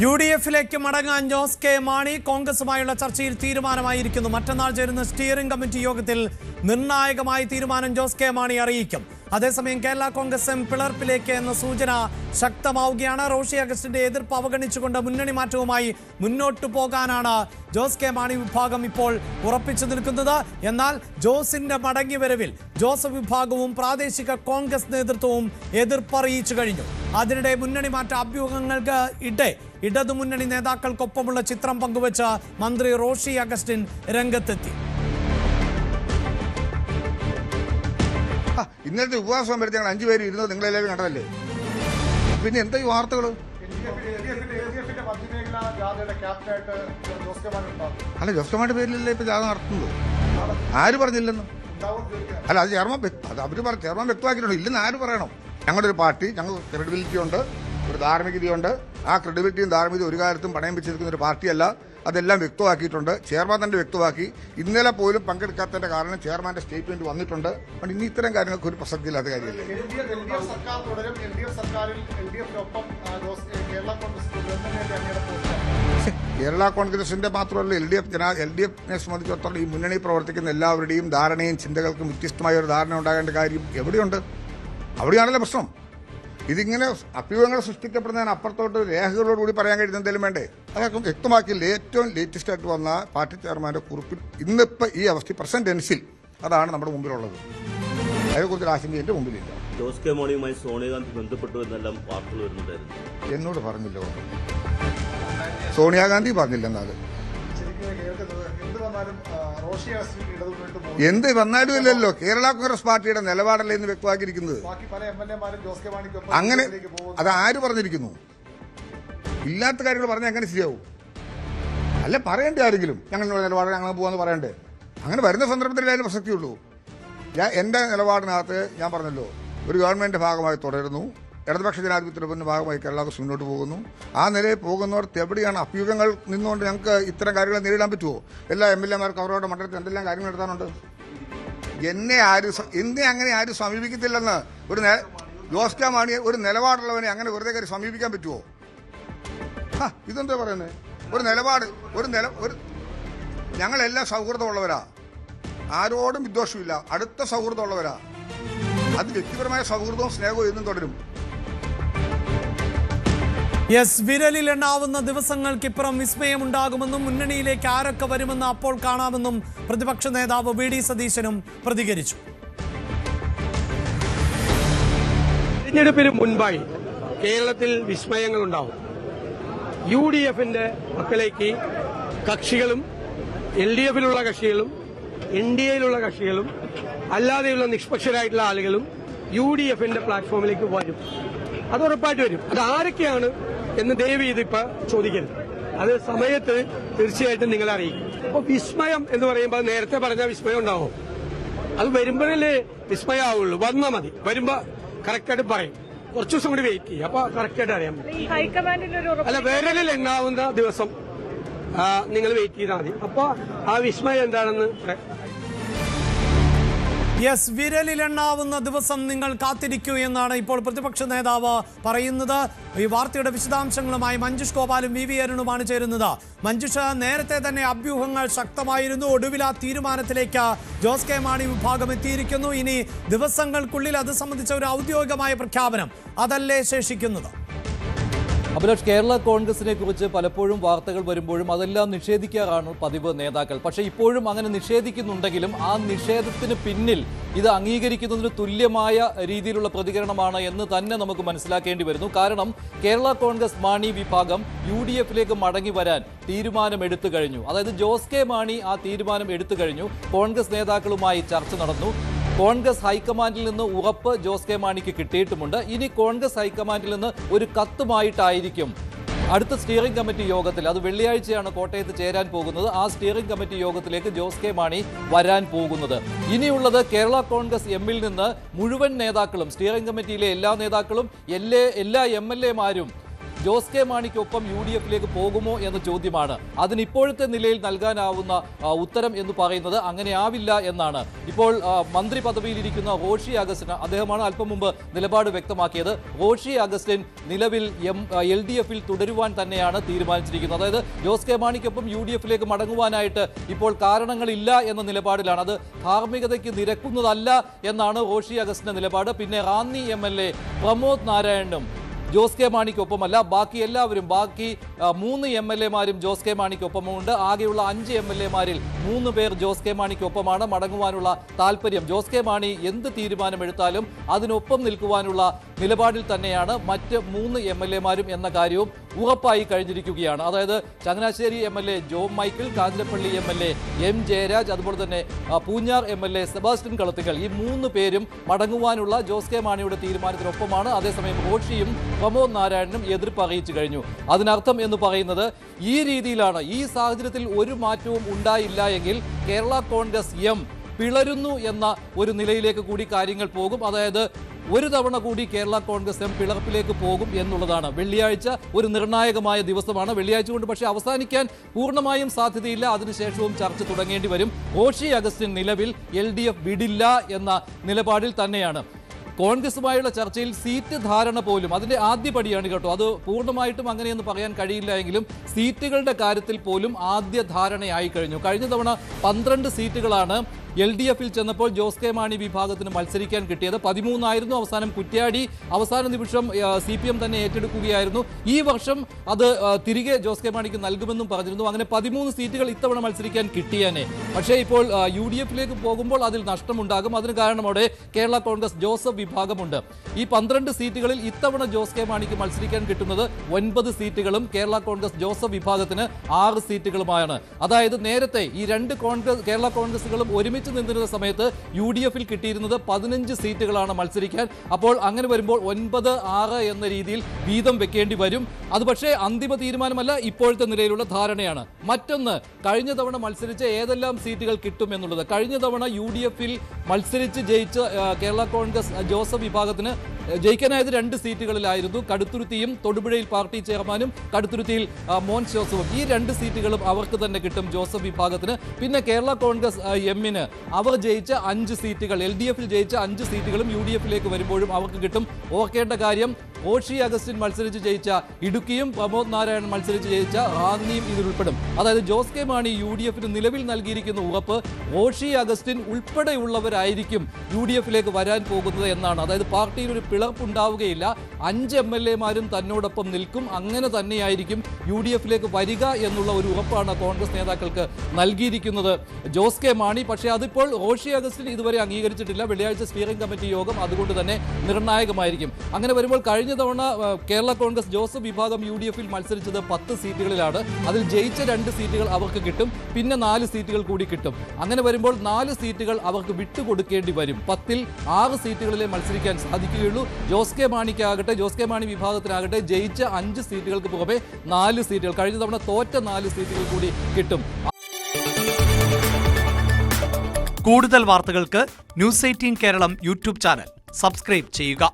UDF-ലേക്ക് മടങ്ങാൻ ജോസ് കെ മാണി കോൺഗ്രസുമായുള്ള ചർച്ചയിൽ തീരുമാനമായിരിക്കുന്നു. മറ്റന്നാൾ ചേരുന്ന സ്റ്റിയറിംഗ് കമ്മിറ്റി യോഗത്തിൽ നിർണായകമായ തീരുമാനം ജോസ് കെ മാണി അറിയിക്കും. അതേസമയം കേരള കോൺഗ്രസ് പിളർപ്പിലേക്ക് എന്ന സൂചന ശക്തമാവുകയാണ്. റോഷി അഗസ്റ്റിന്റെ എതിർപ്പ് അവഗണിച്ചുകൊണ്ട് മുന്നണി മാറ്റവുമായി മുന്നോട്ടു പോകാനാണ് ജോസ് കെ മാണി വിഭാഗം ഇപ്പോൾ ഉറപ്പിച്ചു നിൽക്കുന്നത്. എന്നാൽ ജോസിന്റെ മടങ്ങിവരവിൽ ജോസഫ് വിഭാഗവും പ്രാദേശിക കോൺഗ്രസ് നേതൃത്വവും എതിർപ്പറിയിച്ചു കഴിഞ്ഞു. അതിനിടെ മുന്നണി മാറ്റ അഭ്യൂഹങ്ങൾക്ക് ഇടതുമുന്നണി നേതാക്കൾക്കൊപ്പമുള്ള ചിത്രം പങ്കുവച്ച് മന്ത്രി റോഷി അഗസ്റ്റിൻ രംഗത്തെത്തി. ഇന്നത്തെ ഉപവാസം വരുത്തി ഞങ്ങൾ 5 പേര് ഇരുന്നത് നിങ്ങളെല്ലാവരും കണ്ടതല്ലേ? പിന്നെ എന്താ ഈ വാർത്തകൾ? അല്ല, ജോസ് കെ മാണിയുടെ പേരിലല്ലേ ഇപ്പൊ ജാഥ നടത്തുന്നത്? ആര് പറഞ്ഞില്ലെന്ന്? അല്ല, അത് ചെയർമാൻ വ്യക്തമാക്കിയിട്ടുണ്ട്. ഇല്ലെന്ന് ആര് പറയണം? ഞങ്ങളുടെ ഒരു പാർട്ടി, ഞങ്ങൾക്ക് ക്രെഡിബിലിറ്റി ഉണ്ട്, ഒരു ധാർമ്മികതയുണ്ട്. ആ ക്രെഡിബിലിറ്റിയും ധാർമ്മികതയും ഒരു കാലത്തും പണയം വെച്ചിരിക്കുന്ന ഒരു പാർട്ടിയല്ല. അതെല്ലാം വ്യക്തമാക്കിയിട്ടുണ്ട്. ചെയർമാൻ തന്നെ വ്യക്തമാക്കി. ഇന്നലെ പോലും പങ്കെടുക്കാത്തതിന്റെ കാരണം ചെയർമാന്റെ സ്റ്റേറ്റ്മെന്റ് വന്നിട്ടുണ്ട്. അതുകൊണ്ട് ഇനി ഇത്തരം കാര്യങ്ങൾക്ക് ഒരു പ്രസക്തിയില്ലാത്ത കാര്യമില്ല. കേരള കോൺഗ്രസിന്റെ മാത്രമല്ല, LDF-നെ സംബന്ധിച്ചിടത്തോളം ഈ മുന്നണി പ്രവർത്തിക്കുന്ന എല്ലാവരുടെയും ധാരണയും ചിന്തകൾക്കും വ്യത്യസ്തമായ ഒരു ധാരണ ഉണ്ടാകേണ്ട കാര്യം എവിടെയുണ്ട്? അവിടെയാണല്ലോ പ്രശ്നം. ഇതിങ്ങനെ അഭ്യൂഹങ്ങൾ സൃഷ്ടിക്കപ്പെടുന്നതിന് അപ്പുറത്തോട്ട് രേഖകളോടുകൂടി പറയാൻ കഴിയുന്ന എന്തെങ്കിലും വേണ്ടേ? അതൊക്കെ വ്യക്തമാക്കിയില്ല. ഏറ്റവും ലേറ്റസ്റ്റ് ആയിട്ട് വന്ന പാർട്ടി ചെയർമാന്റെ കുറിപ്പിൽ ഇന്നിപ്പോൾ ഈ അവസ്ഥ പ്രസന്റ് ടെൻസിൽ അതാണ് നമ്മുടെ മുമ്പിലുള്ളത്. അതേക്കുറിച്ച് ആശങ്ക എന്റെ മുമ്പിലില്ല. ജോസ് കെ മാണിയുമായി സോണിയാഗാന്ധി ബന്ധപ്പെട്ടു എന്നെല്ലാം വാർത്തകൾ വരുന്നുണ്ടായിരുന്നു. എന്നോട് പറഞ്ഞില്ല. സോണിയാഗാന്ധി പറഞ്ഞില്ലെന്നാല് എന്ത് വന്നാലും ഇല്ലല്ലോ. കേരള കോൺഗ്രസ് പാർട്ടിയുടെ നിലപാടല്ലേ എന്ന് വ്യക്തമാക്കിയിരിക്കുന്നത്. അങ്ങനെ അത് ആര് പറഞ്ഞിരിക്കുന്നു? ഇല്ലാത്ത കാര്യങ്ങൾ പറഞ്ഞാൽ എങ്ങനെ ശരിയാവും? അല്ല, പറയണ്ടേ ആരെങ്കിലും ഞങ്ങളുടെ നിലപാട് ഞങ്ങൾ പോകാന്ന് പറയണ്ടേ? അങ്ങനെ വരുന്ന സന്ദർഭത്തിൽ അതിന് പ്രസക്തിയുള്ളൂ. എന്റെ നിലപാടിനകത്ത് ഞാൻ പറഞ്ഞല്ലോ, ഒരു ഗവൺമെന്റിന്റെ ഭാഗമായി തുടരുന്നു. ഇടതുപക്ഷ ജനാധിപത്യത്തിന്റെ ഭാഗമായി കേരള കോൺഗ്രസ് മുന്നോട്ട് പോകുന്നു. ആ നിലയിൽ പോകുന്നവർക്ക് എവിടെയാണ് അഭ്യൂഹങ്ങൾ നിന്നുകൊണ്ട് ഞങ്ങൾക്ക് ഇത്തരം കാര്യങ്ങൾ നേരിടാൻ പറ്റുമോ? എല്ലാ MLA-മാർക്കും അവരുടെ മണ്ഡലത്തിൽ എന്തെല്ലാം കാര്യങ്ങൾ നടത്താനുണ്ട്. എന്നെ അങ്ങനെ ആരും സമീപിക്കത്തില്ലെന്ന് ജോസ് കെ മാണി ഒരു നിലപാടുള്ളവനെ അങ്ങനെ വെറുതെ കയറി സമീപിക്കാൻ പറ്റുമോ? ഇതെന്താ പറയുന്നത്? ഒരു നിലപാട് ഞങ്ങളെല്ലാം സൗഹൃദമുള്ളവരാ, ആരോടും വിദ്വേഷമില്ല, അടുത്ത സൗഹൃദമുള്ളവരാ. അത് വ്യക്തിപരമായ സൗഹൃദവും സ്നേഹവും എന്നും തുടരും. വിരലിൽ എണ്ണാവുന്ന ദിവസങ്ങൾക്കിപ്പുറം വിസ്മയമുണ്ടാകുമെന്നും മുന്നണിയിലേക്ക് ആരൊക്കെ വരുമെന്ന് അപ്പോൾ കാണാമെന്നും പ്രതിപക്ഷ നേതാവ് VD സതീശനും പ്രതികരിച്ചു. തിരഞ്ഞെടുപ്പിന് മുൻപായി കേരളത്തിൽ വിസ്മയങ്ങൾ ഉണ്ടാവും. UDF-ന്റെ പക്കലേക്ക് കക്ഷികളും LDF-ലുള്ള കക്ഷികളും NDA-യിലുള്ള കക്ഷികളും അല്ലാതെയുള്ള നിഷ്പക്ഷരായിട്ടുള്ള ആളുകളും UDF-ന്റെ പ്ലാറ്റ്ഫോമിലേക്ക് വരും. അത് ഉറപ്പായിട്ട് വരും. അത് ആരൊക്കെയാണ് എന്ന് ദയവ് ചെയ്ത് ഇപ്പൊ ചോദിക്കരുത്. അത് സമയത്ത് തീർച്ചയായിട്ടും നിങ്ങളെ അറിയിക്കും. അപ്പൊ വിസ്മയം എന്ന് പറയുമ്പോൾ നേരത്തെ പറഞ്ഞ വിസ്മയം ഉണ്ടാവും. അത് വരുമ്പോഴല്ലേ വിസ്മയം ആവുള്ളൂ. വന്നാൽ മതി. വരുമ്പോ കറക്റ്റായിട്ട് പറയും. കുറച്ചു ദിവസം കൂടി വെയിറ്റ് ചെയ്യും. അപ്പൊ കറക്റ്റായിട്ട് അറിയാൻ പറ്റും. അല്ല, വിരലിൽ എണ്ണാവുന്ന ദിവസം നിങ്ങൾ വെയിറ്റ് ചെയ്താൽ മതി. അപ്പൊ ആ വിസ്മയം എന്താണെന്ന് വിരലിലെണ്ണാവുന്ന ദിവസം നിങ്ങൾ കാത്തിരിക്കൂ എന്നാണ് ഇപ്പോൾ പ്രതിപക്ഷ നേതാവ് പറയുന്നത്. ഈ വാർത്തയുടെ വിശദാംശങ്ങളുമായി മഞ്ജുഷ് ഗോപാലും VV അരുണുമാണ് ചേരുന്നത്. മഞ്ജുഷ, നേരത്തെ തന്നെ അഭ്യൂഹങ്ങൾ ശക്തമായിരുന്നു. ഒടുവിൽ ആ തീരുമാനത്തിലേക്ക് ജോസ് കെ മാണി വിഭാഗം എത്തിയിരിക്കുന്നു. ഇനി ദിവസങ്ങൾക്കുള്ളിൽ അത് സംബന്ധിച്ച ഒരു ഔദ്യോഗികമായ പ്രഖ്യാപനം അതല്ലേ ശേഷിക്കുന്നത്? അഭിലാഷ്, കേരള കോൺഗ്രസിനെ കുറിച്ച് പലപ്പോഴും വാർത്തകൾ വരുമ്പോഴും അതെല്ലാം നിഷേധിക്കാറാണ് പതിവ് നേതാക്കൾ. പക്ഷേ ഇപ്പോഴും അങ്ങനെ നിഷേധിക്കുന്നുണ്ടെങ്കിലും ആ നിഷേധത്തിന് പിന്നിൽ ഇത് അംഗീകരിക്കുന്നതിന് തുല്യമായ രീതിയിലുള്ള പ്രതികരണമാണ് എന്ന് തന്നെ നമുക്ക് മനസ്സിലാക്കേണ്ടി വരുന്നു. കാരണം കേരള കോൺഗ്രസ് മാണി വിഭാഗം UDF-ലേക്ക് മടങ്ങി വരാൻ തീരുമാനമെടുത്തു കഴിഞ്ഞു. അതായത് ജോസ് കെ മാണി ആ തീരുമാനം എടുത്തു കഴിഞ്ഞു. കോൺഗ്രസ് നേതാക്കളുമായി ചർച്ച നടന്നു. കോൺഗ്രസ് ഹൈക്കമാൻഡിൽ നിന്ന് ഉറപ്പ് ജോസ് കെ മാണിക്ക് കിട്ടിയിട്ടുമുണ്ട്. ഇനി കോൺഗ്രസ് ഹൈക്കമാൻഡിൽ നിന്ന് ഒരു കത്തുമായിട്ടായിരിക്കും അടുത്ത സ്റ്റിയറിംഗ് കമ്മിറ്റി യോഗത്തിൽ, അത് വെള്ളിയാഴ്ചയാണ് കോട്ടയത്ത് ചേരാൻ പോകുന്നത്, ആ സ്റ്റിയറിംഗ് കമ്മിറ്റി യോഗത്തിലേക്ക് ജോസ് കെ മാണി വരാൻ പോകുന്നത്. ഇനിയുള്ളത് കേരള കോൺഗ്രസ് എമ്മിൽ നിന്ന് മുഴുവൻ നേതാക്കളും, സ്റ്റിയറിംഗ് കമ്മിറ്റിയിലെ എല്ലാ നേതാക്കളും എല്ലാ MLA-മാരും ജോസ് കെ മാണിക്കൊപ്പം UDF-ലേക്ക് പോകുമോ എന്ന ചോദ്യമാണ്. അതിന് ഇപ്പോഴത്തെ നിലയിൽ നൽകാനാവുന്ന ഉത്തരം എന്ന് പറയുന്നത് അങ്ങനെ ആവില്ല എന്നാണ്. ഇപ്പോൾ മന്ത്രി പദവിയിലിരിക്കുന്ന റോഷി അഗസ്റ്റിൻ, അദ്ദേഹമാണ് അല്പം മുമ്പ് നിലപാട് വ്യക്തമാക്കിയത്. റോഷി അഗസ്റ്റിൻ നിലവിൽ LDF-ൽ തുടരുവാൻ തന്നെയാണ് തീരുമാനിച്ചിരിക്കുന്നത്. അതായത് ജോസ് കെ മാണിക്കൊപ്പം UDF-ലേക്ക് മടങ്ങുവാനായിട്ട് ഇപ്പോൾ കാരണങ്ങളില്ല എന്ന നിലപാടിലാണ്. അത് ധാർമ്മികതയ്ക്ക് നിരക്കുന്നതല്ല എന്നാണ് റോഷി അഗസ്റ്റിന്റെ നിലപാട്. പിന്നെ റാന്നി MLA പ്രമോദ് നാരായണനും ജോസ് കെ മാണിക്കൊപ്പമല്ല, ബാക്കി എല്ലാവരും, ബാക്കി 3 MLA-മാരും ജോസ് കെ മാണിക്കൊപ്പമുണ്ട്. ആകെയുള്ള 5 MLA-മാരിൽ 3 പേർ ജോസ് കെ മാണിക്കൊപ്പമാണ്. മടങ്ങുവാനുള്ള താല്പര്യം, ജോസ് കെ മാണി എന്ത് തീരുമാനമെടുത്താലും അതിനൊപ്പം നിൽക്കുവാനുള്ള നിലപാടിൽ തന്നെയാണ് മറ്റ് 3 MLA-മാരും എന്ന കാര്യവും ഉറപ്പായി കഴിഞ്ഞിരിക്കുകയാണ്. അതായത് Changanassery MLA job Michael, Kanjirappally MLA M Jayaraj, അതുപോലെ തന്നെ പൂഞ്ഞാർ MLA സെബാസ്റ്റ്യൻ കളത്തിങ്കൽ, ഈ 3 പേരും മടങ്ങുവാനുള്ള ജോസ് കെ മാണിയുടെ തീരുമാനത്തിനൊപ്പമാണ്. അതേസമയം റോഷിയും പ്രമോദ് നാരായണനും എതിർപ്പ് അറിയിച്ചു കഴിഞ്ഞു. അതിനർത്ഥം എന്ന് പറയുന്നത് ഈ രീതിയിലാണ്. ഈ സാഹചര്യത്തിൽ ഒരു മാറ്റവും ഉണ്ടായില്ല എങ്കിൽ കേരള കോൺഗ്രസ് M പിളരുന്നു എന്ന ഒരു നിലയിലേക്ക് കൂടി കാര്യങ്ങൾ പോകും. അതായത് ഒരു തവണ കൂടി കേരള കോൺഗ്രസ് M പിളർപ്പിലേക്ക് പോകും എന്നുള്ളതാണ്. വെള്ളിയാഴ്ച ഒരു നിർണായകമായ ദിവസമാണ്. വെള്ളിയാഴ്ച കൊണ്ട് പക്ഷേ അവസാനിക്കാൻ പൂർണ്ണമായും സാധ്യതയില്ല. അതിനുശേഷവും ചർച്ച തുടങ്ങേണ്ടി വരും. റോഷി അഗസ്റ്റിൻ നിലവിൽ LDF വിടില്ല എന്ന നിലപാടിൽ തന്നെയാണ്. കോൺഗ്രസുമായുള്ള ചർച്ചയിൽ സീറ്റ് ധാരണ പോലും അതിന്റെ ആദ്യപടിയാണ് കേട്ടോ. അത് പൂർണ്ണമായിട്ടും അങ്ങനെയെന്ന് പറയാൻ കഴിയില്ല എങ്കിലും സീറ്റുകളുടെ കാര്യത്തിൽ പോലും ആദ്യ ധാരണയായി കഴിഞ്ഞു. കഴിഞ്ഞ തവണ 12 സീറ്റുകളാണ് LDF-ൽ ചെന്നപ്പോൾ ജോസ് കെ മാണി വിഭാഗത്തിന് മത്സരിക്കാൻ കിട്ടിയത്. 13 ആയിരുന്നു. അവസാനം കുറ്റ്യാടി അവസാന നിമിഷം CPM തന്നെ ഏറ്റെടുക്കുകയായിരുന്നു. ഈ വർഷം അത് തിരികെ ജോസ് കെ മാണിക്ക് നൽകുമെന്നും പറഞ്ഞിരുന്നു. അങ്ങനെ 13 സീറ്റുകൾ ഇത്തവണ മത്സരിക്കാൻ കിട്ടിയേനെ. പക്ഷേ ഇപ്പോൾ UDF-ലേക്ക് പോകുമ്പോൾ അതിൽ നഷ്ടമുണ്ടാകും. അതിന് കാരണം അവിടെ കേരള കോൺഗ്രസ് ജോസഫ് വിഭാഗമുണ്ട്. ഈ 12 സീറ്റുകളിൽ ഇത്തവണ ജോസ് കെ മാണിക്ക് മത്സരിക്കാൻ കിട്ടുന്നത് 9 സീറ്റുകളും കേരള കോൺഗ്രസ് ജോസഫ് വിഭാഗത്തിന് 6 സീറ്റുകളുമാണ്. അതായത് നേരത്തെ ഈ 2 കേരള കോൺഗ്രസുകളും ഒരുമിച്ച് നിന്നിരുന്ന സമയത്ത് UDF-ൽ കിട്ടിയിരുന്നത് 15 സീറ്റുകളാണ് മത്സരിക്കാൻ. അപ്പോൾ അങ്ങനെ വരുമ്പോൾ 9-6 എന്ന രീതിയിൽ വീതം വെക്കേണ്ടി വരും. അത് പക്ഷേ അന്തിമ തീരുമാനമല്ല, ഇപ്പോഴത്തെ നിലയിലുള്ള ധാരണയാണ്. മറ്റൊന്ന്, കഴിഞ്ഞ തവണ മത്സരിച്ച ഏതെല്ലാം സീറ്റുകൾ കിട്ടും എന്നുള്ളത്. കഴിഞ്ഞ തവണ UDF-ൽ മത്സരിച്ച് ജയിച്ച കേരള കോൺഗ്രസ് ജോസഫ് വിഭാഗത്തിന് ജയിക്കാനായത് 2 സീറ്റുകളിലായിരുന്നു. കടുത്തുരുത്തിയും തൊടുപുഴയിൽ പാർട്ടി ചെയർമാനും കടുത്തുരുത്തിയിൽ മോൻ ജോസഫും. ഈ 2 സീറ്റുകളും അവർക്ക് തന്നെ കിട്ടും ജോസഫ് വിഭാഗത്തിന്. പിന്നെ കേരള കോൺഗ്രസ് M-ന് അവർ ജയിച്ച 5 സീറ്റുകൾ, LDF-ൽ ജയിച്ച 5 സീറ്റുകളും UDF-ലേക്ക് വരുമ്പോഴും അവർക്ക് കിട്ടും. ഓർക്കേണ്ട കാര്യം, റോഷി അഗസ്റ്റിൻ മത്സരിച്ച് ജയിച്ച ഇടുക്കിയും പ്രമോദ് നാരായണൻ മത്സരിച്ച് ജയിച്ച റാന്നിയും ഇതിലുൾപ്പെടും. അതായത് ജോസ് കെ മാണി UDF-ന് നിലവിൽ നൽകിയിരിക്കുന്ന ഉറപ്പ് റോഷി അഗസ്റ്റിൻ ഉൾപ്പെടെയുള്ളവരായിരിക്കും UDF-ലേക്ക് വരാൻ പോകുന്നത് എന്നാണ്. അതായത് പാർട്ടിയിൽ ഒരു പിളർപ്പുണ്ടാവുകയില്ല. 5 MLA-മാരും തന്നോടൊപ്പം നിൽക്കും. അങ്ങനെ തന്നെയായിരിക്കും UDF-ലേക്ക് വരിക എന്നുള്ള ഒരു ഉറപ്പാണ് കോൺഗ്രസ് നേതാക്കൾക്ക് നൽകിയിരിക്കുന്നത് ജോസ് കെ മാണി. പക്ഷേ അതിപ്പോൾ റോഷി അഗസ്റ്റിൻ ഇതുവരെ അംഗീകരിച്ചിട്ടില്ല. വെള്ളിയാഴ്ച സ്റ്റിയറിംഗ് കമ്മിറ്റി യോഗം അതുകൊണ്ട് തന്നെ നിർണായകമായിരിക്കും. അങ്ങനെ വരുമ്പോൾ കഴിഞ്ഞ തവണ കേരള കോൺഗ്രസ് ജോസഫ് വിഭാഗം UDF-ൽ മത്സരിച്ചത് 10 സീറ്റുകളിലാണ്. അതിൽ ജയിച്ച 2 സീറ്റുകൾ അവർക്ക് കിട്ടും. പിന്നെ 4 സീറ്റുകൾ കൂടി കിട്ടും. അങ്ങനെ വരുമ്പോൾ 4 സീറ്റുകൾ അവർക്ക് വിട്ടുകൊടുക്കേണ്ടി വരും. 10-ൽ 6 സീറ്റുകളിലെ മത്സരിക്കാൻ സാധിക്കുകയുള്ളൂ. ജോസ് കെ മാണിക്കാകട്ടെ, ജോസ് കെ മാണി വിഭാഗത്തിനാകട്ടെ ജയിച്ച 5 സീറ്റുകൾക്ക് പുറമെ 4 സീറ്റുകൾ, കഴിഞ്ഞ തവണ തോറ്റ 4 സീറ്റുകൾ കൂടി കിട്ടും. കൂടുതൽ വാർത്തകൾക്ക് News 18 Keralam YouTube channel subscribe ചെയ്യുക.